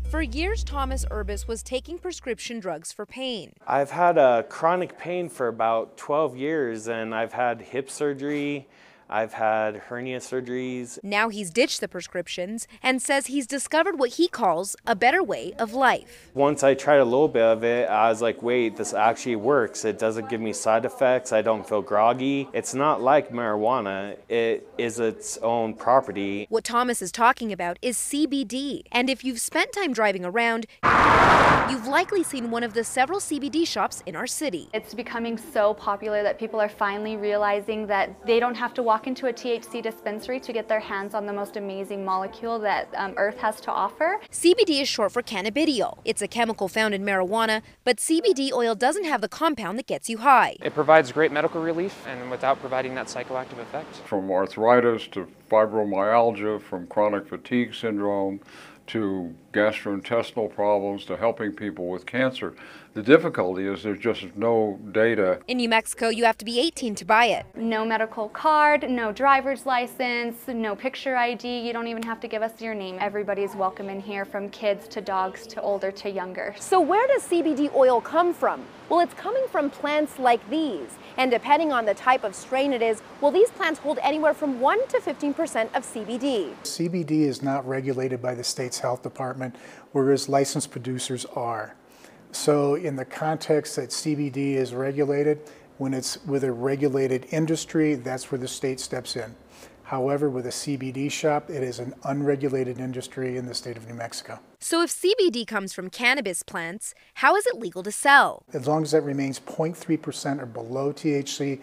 For years, Thomas Urbis was taking prescription drugs for pain. I've had a chronic pain for about 12 years, and I've had hip surgery. I've had hernia surgeries. Now he's ditched the prescriptions and says he's discovered what he calls a better way of life. Once I tried a little bit of it, I was like, wait, this actually works. It doesn't give me side effects. I don't feel groggy. It's not like marijuana. It is its own property. What Thomas is talking about is CBD. And if you've spent time driving around, you've likely seen one of the several CBD shops in our city. It's becoming so popular that people are finally realizing that they don't have to walk into a THC dispensary to get their hands on the most amazing molecule that Earth has to offer. CBD is short for cannabidiol. It's a chemical found in marijuana, but CBD oil doesn't have the compound that gets you high. It provides great medical relief and without providing that psychoactive effect. From arthritis to fibromyalgia, from chronic fatigue syndrome to gastrointestinal problems to helping people with cancer. The difficulty is there's just no data. In New Mexico, you have to be 18 to buy it. No medical card, no driver's license, no picture ID. You don't even have to give us your name. Everybody's welcome in here, from kids to dogs to older to younger. So where does CBD oil come from? Well, it's coming from plants like these. And depending on the type of strain it is, well, these plants hold anywhere from 1 to 15% of CBD. CBD is not regulated by the state's health department, whereas licensed producers are. So in the context that CBD is regulated, when it's with a regulated industry, that's where the state steps in. However, with a CBD shop, it is an unregulated industry in the state of New Mexico. So if CBD comes from cannabis plants, how is it legal to sell? As long as that remains 0.3% or below THC,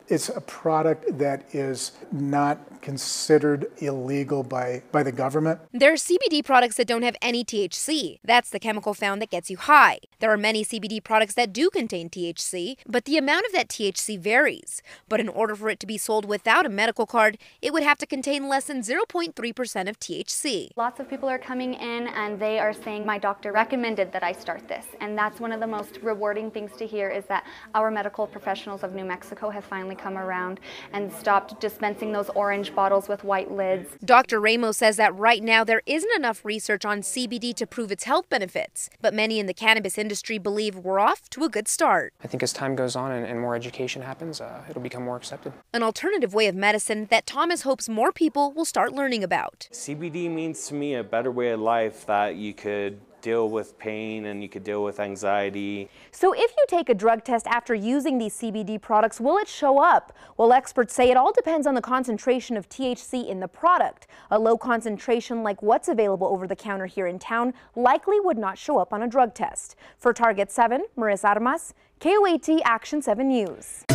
it's a product that is not considered illegal by the government. There are CBD products that don't have any THC. That's the chemical found that gets you high. There are many CBD products that do contain THC, but the amount of that THC varies. But in order for it to be sold without a medical card, it would have to contain less than 0.3% of THC. Lots of people are coming in and they are saying, my doctor recommended that I start this. And that's one of the most rewarding things to hear, is that our medical professionals of New Mexico have finally come around and stopped dispensing those orange bottles with white lids. Dr. Ramos says that right now there isn't enough research on CBD to prove its health benefits, but many in the cannabis industry believe we're off to a good start. I think as time goes on and more education happens, it'll become more accepted. An alternative way of medicine that Thomas hopes more people will start learning about. CBD means to me a better way of life, that you could deal with pain and you could deal with anxiety. So if you take a drug test after using these CBD products, will it show up? Well, experts say it all depends on the concentration of THC in the product. A low concentration like what's available over the counter here in town likely would not show up on a drug test. For Target 7, Marissa Armas, KOAT Action 7 News.